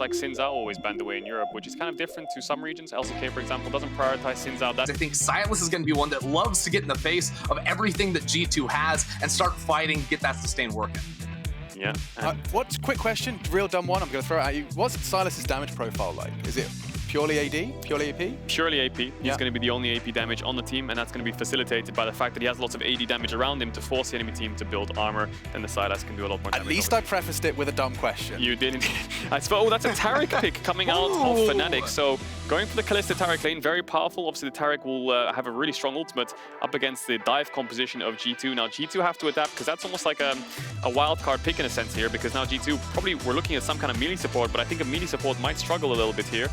like Xin Zhao always banned away in Europe, which is kind of different to some regions. LCK, for example, doesn't prioritize Xin Zhao. I think Silas is going to be one that loves to get in the face of everything that G2 has and start fighting, get that sustain working. Yeah. Quick question, real dumb one, I'm going to throw it at you. What's Silas's damage profile like? Is it purely AD? Purely AP? Purely AP. He's going to be the only AP damage on the team, and that's going to be facilitated by the fact that he has lots of AD damage around him to force the enemy team to build armor, and the Silas can do a lot more damage. At least I prefaced it with a dumb question. You did indeed. I suppose, that's a Taric pick coming out of Fnatic, so going for the Kalista Taric lane, very powerful. Obviously the Taric will have a really strong ultimate up against the dive composition of G2. Now G2 have to adapt, because that's almost like a wild card pick in a sense here, because now G2 probably we're looking at some kind of melee support, but I think a melee support might struggle a little bit here.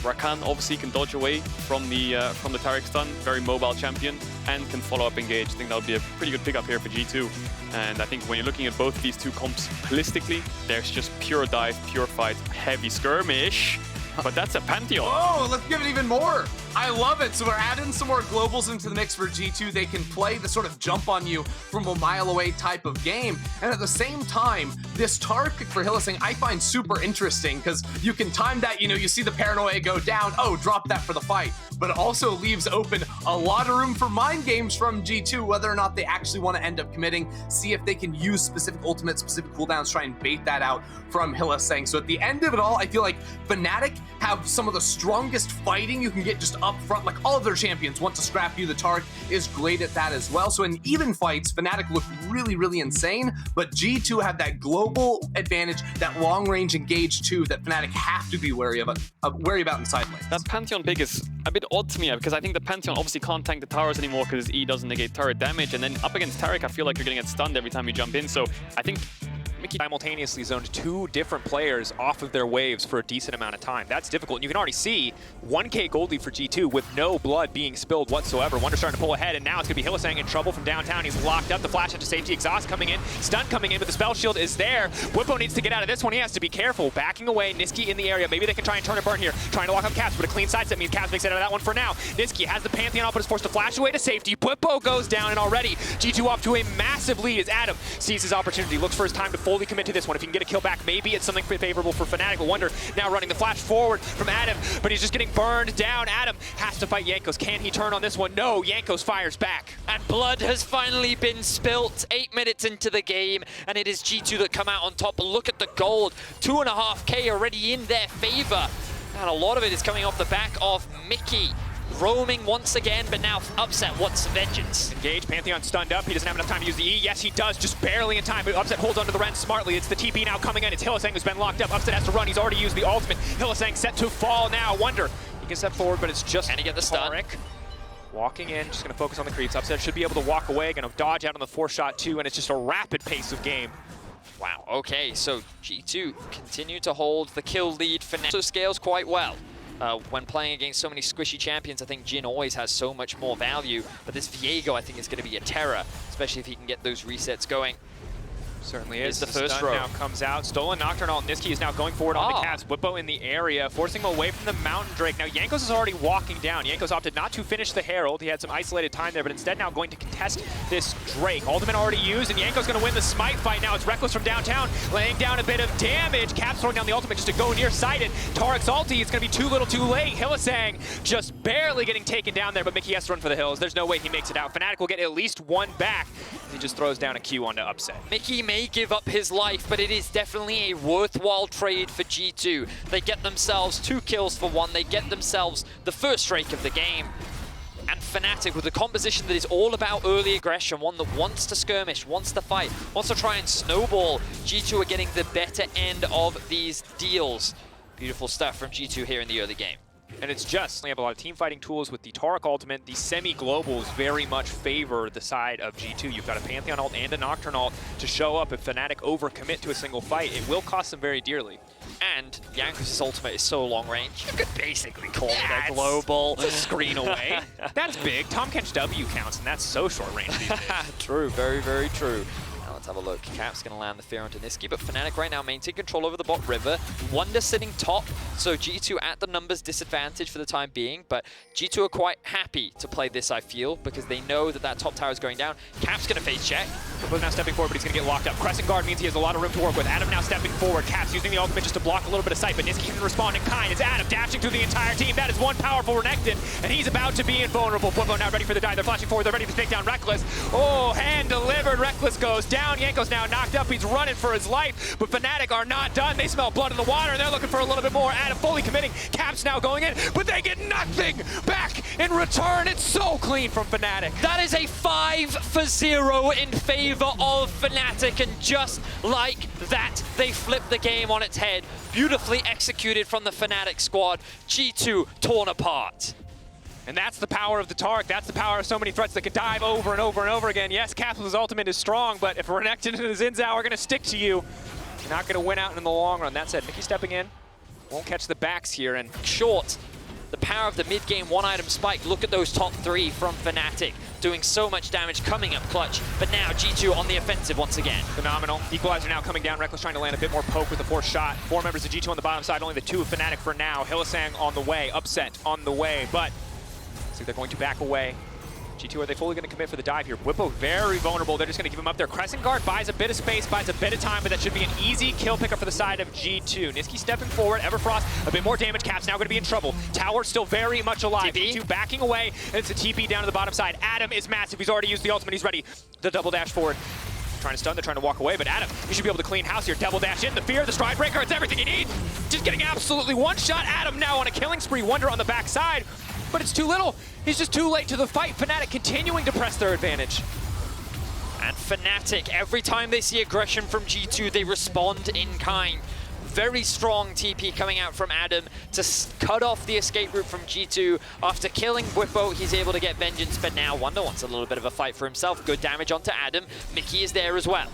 Rakan obviously can dodge away from the Taric stun, very mobile champion, and can follow up engage. I think that would be a pretty good pickup here for G2. And I think when you're looking at both of these two comps holistically, there's just pure dive, pure fight, heavy skirmish. But that's a Pantheon. Oh, let's give it even more. I love it. So we're adding some more globals into the mix for G2. They can play the sort of jump on you from a mile away type of game. And at the same time, this Taric pick for Hylissang I find super interesting because you can time that, you see the paranoia go down. Oh, drop that for the fight. But it also leaves open a lot of room for mind games from G2, whether or not they actually want to end up committing, see if they can use specific ultimates, specific cooldowns, try and bait that out from Hylissang. So at the end of it all, I feel like Fnatic have some of the strongest fighting you can get just up front. Like all of their champions want to scrap you. The Taric is great at that as well. So in even fights, Fnatic look really, really insane, but G2 have that global advantage, that long range engage too, that Fnatic have to be wary about in side lanes. That Pantheon pick is a bit odd to me because I think the Pantheon obviously can't tank the towers anymore because his E doesn't negate turret damage, and then up against Taric I feel like you're gonna get stunned every time you jump in, so I think Mickey simultaneously zoned two different players off of their waves for a decent amount of time. That's difficult, and you can already see 1k gold lead for G2 with no blood being spilled whatsoever. Wonder starting to pull ahead, and now it's going to be Hylissang in trouble from downtown. He's locked up, the flash into safety, exhaust coming in, stun coming in, but the spell shield is there. Whippo needs to get out of this one. He has to be careful. Backing away, Niski in the area. Maybe they can try and turn and burn here. Trying to lock up Caps, but a clean sidestep means Caps makes it out of that one for now. Niski has the Pantheon up, but is forced to flash away to safety. Whippo goes down, and already G2 off to a massive lead as Adam sees his opportunity, looks for his time to fully commit to this one. If he can get a kill back, maybe it's something favorable for Fnatic. But Wonder now running the flash forward from Adam, but he's just getting burned down. Adam has to fight Jankos. Can he turn on this one? No, Jankos fires back. And blood has finally been spilt 8 minutes into the game, and it is G2 that come out on top. But look at the gold, 2.5k already in their favor. And a lot of it is coming off the back of Mickey. Roaming once again, but now Upset wants vengeance. Engage, Pantheon stunned up. He doesn't have enough time to use the E. Yes, he does, just barely in time. But Upset holds onto the Ren smartly. It's the TP now coming in. It's Hylissang who's been locked up. Upset has to run. He's already used the ultimate. Hylissang set to fall now. Wonder, he can step forward, but it's just Can he get the stun? Taric. Walking in, just going to focus on the creeps. Upset should be able to walk away, going to dodge out on the 4-shot too, and it's just a rapid pace of game. Wow, okay, so G2 continue to hold the kill lead. For also scales quite well. When playing against so many squishy champions, I think Jhin always has so much more value, but this Viego I think is going to be a terror, especially if he can get those resets going. Certainly is. The first stun row now comes out. Stolen Nocturnal. Niski is now going forward on the Cats. Whippo in the area, forcing him away from the Mountain Drake. Now Jankos is already walking down. Jankos opted not to finish the Herald. He had some isolated time there, but instead now going to contest this Drake. Ultimate already used, and Jankos going to win the Smite fight now. It's Reckless from downtown, laying down a bit of damage. Caps throwing down the ultimate just to go nearsighted. Taric's ulti, it's going to be too little too late. Hylissang just barely getting taken down there, but Mickey has to run for the hills. There's no way he makes it out. Fnatic will get at least one back. He just throws down a Q onto Upset. Mickey may give up his life, but it is definitely a worthwhile trade for G2. They get themselves 2 kills for 1. They get themselves the first strike of the game. And Fnatic with a composition that is all about early aggression, one that wants to skirmish, wants to fight, wants to try and snowball. G2 are getting the better end of these deals. Beautiful stuff from G2 here in the early game. And it's just, they have a lot of team fighting tools with the Taric ultimate. The semi-globals very much favor the side of G2. You've got a Pantheon ult and a Nocturne ult to show up if Fnatic overcommit to a single fight. It will cost them very dearly. And Jankos' ultimate is so long range, you could basically call it a global. It's a screen away. That's big. Tahm Kench W counts, and that's so short range these days. True, very, very true. Now let's have a look. Cap's going to land the fear onto Niski, but Fnatic right now maintain control over the bot river. Wonder sitting top, so G2 at the numbers disadvantage for the time being, but G2 are quite happy to play this, I feel, because they know that that top tower is going down. Cap's going to face check. Whippo's now stepping forward, but he's going to get locked up. Crescent Guard means he has a lot of room to work with. Adam now stepping forward. Caps using the ultimate just to block a little bit of sight, but Niski can respond in kind. It's Adam dashing through the entire team. That is one powerful Renekton, and he's about to be invulnerable. Whippo now ready for the dive. They're flashing forward. They're ready to take down Reckless. Oh, hand delivered. Reckless goes down. Yanko's now knocked up. He's running for his life, but Fnatic are not done. They smell blood in the water, and they're looking for a little bit more. Adam fully committing. Caps now going in, but they get nothing back in return. It's so clean from Fnatic. That is a 5-0 in favor of Fnatic, and just like that, they flip the game on its head. Beautifully executed from the Fnatic squad. G2 torn apart. And that's the power of the Taric. That's the power of so many threats that can dive over and over and over again. Yes, Caps' ultimate is strong, but if Renekton and his Zinzao are going to stick to you, you're not going to win out in the long run. That said, Mickey stepping in. Won't catch the backs here, and Short, the power of the mid-game one-item spike. Look at those top three from Fnatic, doing so much damage, coming up clutch. But now G2 on the offensive once again. phenomenal. Equalizer now coming down. Reckless trying to land a bit more poke with the forced shot. 4 members of G2 on the bottom side, only the 2 of Fnatic for now. Hylissang on the way, Upset on the way, but looks like they're going to back away. G2, are they fully going to commit for the dive here? Whippo very vulnerable. They're just going to give him up there. Crescent Guard buys a bit of space, buys a bit of time, but that should be an easy kill pickup for the side of G2. Niski stepping forward. Everfrost, a bit more damage. Caps now going to be in trouble. Tower still very much alive. TP. G2 backing away, and it's a TP down to the bottom side. Adam is massive. He's already used the ultimate. He's ready. The double dash forward. Trying to stun, they're trying to walk away, but Adam, you should be able to clean house here. Double dash in, the fear, the stride breaker, it's everything you need. Just getting absolutely one shot. Adam now on a killing spree. Wonder on the backside, but it's too little. He's just too late to the fight. Fnatic continuing to press their advantage. And Fnatic, every time they see aggression from G2, they respond in kind. Very strong TP coming out from Adam to cut off the escape route from G2. After killing Whippo, he's able to get vengeance, but now Wonder wants a little bit of a fight for himself. Good damage onto Adam. Mickey is there as well.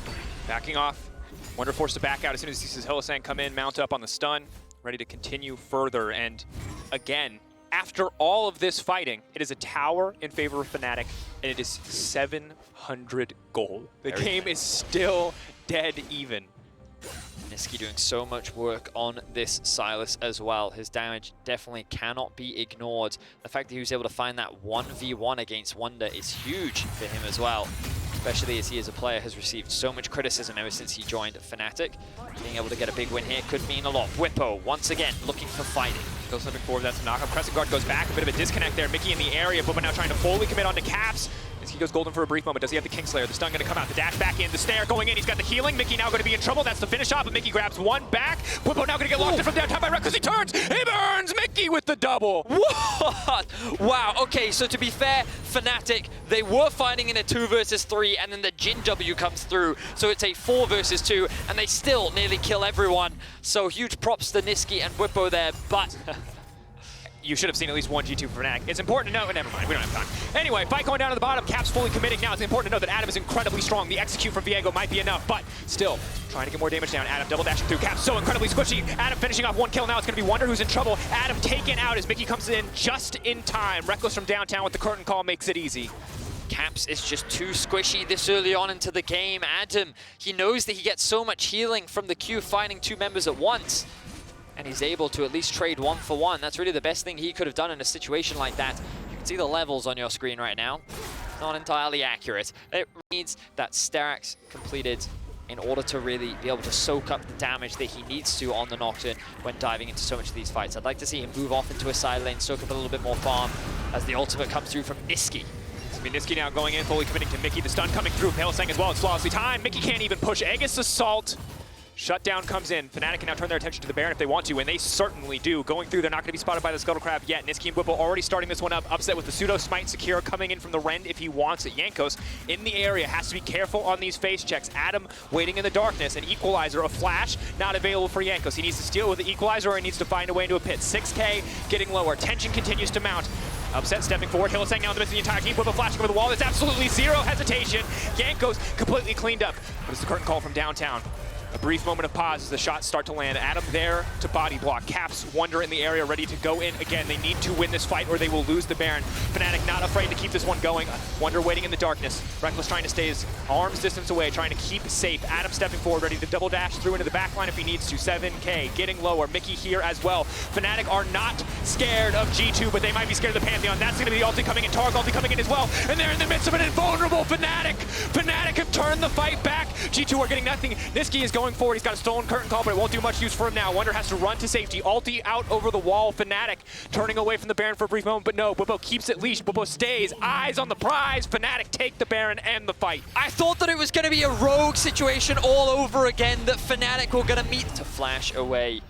Backing off. Wonder forced to back out as soon as he sees Hylissang come in, mount up on the stun, ready to continue further. And again, after all of this fighting, it is a tower in favor of Fnatic, and it is 700 gold. The game is still dead even. Niski doing so much work on this Sylas as well. His damage definitely cannot be ignored. The fact that he was able to find that 1v1 against Wonder is huge for him as well, especially as he as a player has received so much criticism ever since he joined Fnatic. Being able to get a big win here could mean a lot. Whippo, once again, looking for fighting. Still stepping forward, that's a knockup. Crescent Guard goes back, a bit of a disconnect there. Mickey in the area, but now trying to fully commit onto Caps. He goes golden for a brief moment. Does he have the Kingslayer? The stun going to come out. The dash back in. The snare going in. He's got the healing. Mickey now going to be in trouble. That's the finish off, but Mickey grabs one back. Whippo now going to get locked in from downtown by Rec because he turns. He burns Mickey with the double. What? Wow, okay, so to be fair, Fnatic, they were fighting in a 2 versus 3, and then the Jin W comes through, so it's a 4 versus 2, and they still nearly kill everyone. So huge props to Niski and Whippo there, but you should have seen at least one G2 for Fnatic. It's important to know, never mind, we don't have time. Anyway, fight going down to the bottom, Caps fully committing now. It's important to know that Adam is incredibly strong. The execute from Viego might be enough, but still trying to get more damage down. Adam double dashing through. Caps so incredibly squishy. Adam finishing off 1 kill now. It's going to be Wonder who's in trouble. Adam taken out as Mickey comes in just in time. Reckless from downtown with the curtain call makes it easy. Caps is just too squishy this early on into the game. Adam, he knows that he gets so much healing from the Q fighting 2 members at once, and he's able to at least trade 1 for 1. That's really the best thing he could have done in a situation like that. You can see the levels on your screen right now. Not entirely accurate. It needs that Sterak's completed in order to really be able to soak up the damage that he needs to on the Nocturne when diving into so much of these fights. I'd like to see him move off into a side lane, soak up a little bit more farm as the ultimate comes through from Niski. Niski now going in, fully committing to Mickey. The stun coming through. Hylissang as well. It's flawlessly timed. Mickey can't even push. Aegis Assault. Shutdown comes in. Fnatic can now turn their attention to the Baron if they want to, and they certainly do. Going through, they're not going to be spotted by the Scuttle Crab yet. Niski and Whippo already starting this one up. Upset with the pseudo smite secure coming in from the Rend if he wants it. Jankos in the area has to be careful on these face checks. Adam waiting in the darkness. An equalizer, a flash, not available for Jankos. He needs to steal with the equalizer or he needs to find a way into a pit. 6K getting lower. Tension continues to mount. Upset stepping forward. Hylissang now in the midst of the entire team. Whippo flashing over the wall. There's absolutely zero hesitation. Jankos completely cleaned up. But it's the curtain call from downtown. A brief moment of pause as the shots start to land. Adam there to body block. Caps, Wonder in the area, ready to go in again. They need to win this fight or they will lose the Baron. Fnatic not afraid to keep this one going. Wonder waiting in the darkness. Reckless trying to stay his arm's distance away, trying to keep safe. Adam stepping forward, ready to double dash through into the backline if he needs to. 7K getting lower. Mickey here as well. Fnatic are not scared of G2, but they might be scared of the Pantheon. That's going to be the ulti coming in. Targ ulti coming in as well. And they're in the midst of an invulnerable Fnatic. Fnatic have turned the fight back. G2 are getting nothing. Niski is going forward. He's got a stolen curtain call, but it won't do much use for him now. Wonder has to run to safety. Ulti out over the wall. Fnatic turning away from the Baron for a brief moment, but no. Bobo keeps it leashed. Bobo stays. Eyes on the prize. Fnatic take the Baron and the fight. I thought that it was going to be a rogue situation all over again, that Fnatic were going to meet to flash away.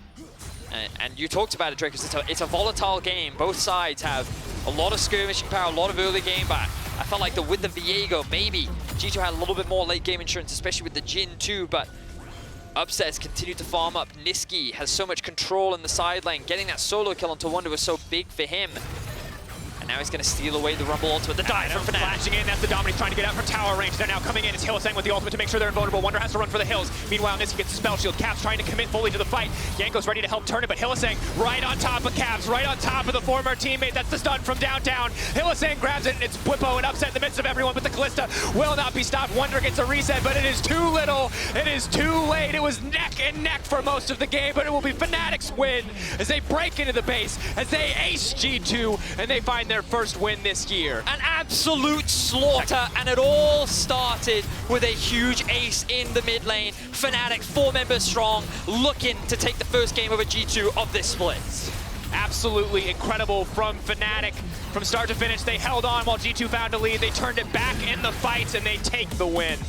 And you talked about it, Drake, because it's a volatile game. Both sides have a lot of skirmishing power, a lot of early game, but I felt like with the Viego, maybe G2 had a little bit more late game insurance, especially with the Jin too, but Upstairs continue to farm up. Niski has so much control in the side lane. Getting that solo kill onto Wonder was so big for him. And now he's going to steal away the Rumble ultimate. The dive from Fnatic. Flashing in, that's the Dominic's trying to get out from tower range. They're now coming in. It's Hylissang with the ultimate to make sure they're invulnerable. Wonder has to run for the hills. Meanwhile, Niski gets the spell shield. Caps trying to commit fully to the fight. Yanko's ready to help turn it, but Hylissang right on top of Caps, right on top of the former teammate. That's the stun from downtown. Hylissang grabs it, and it's Bwipo and Upset in the midst of everyone, but the Callista will not be stopped. Wonder gets a reset, but it is too little. It is too late. It was neck and neck for most of the game, but it will be Fnatic's win as they break into the base, as they ace G2, and they find their first win this year. An absolute slaughter, and it all started with a huge ace in the mid lane. Fnatic, 4 members strong, looking to take the first game of a G2 of this split. Absolutely incredible from Fnatic. From start to finish, they held on while G2 found a lead. They turned it back in the fights, and they take the win.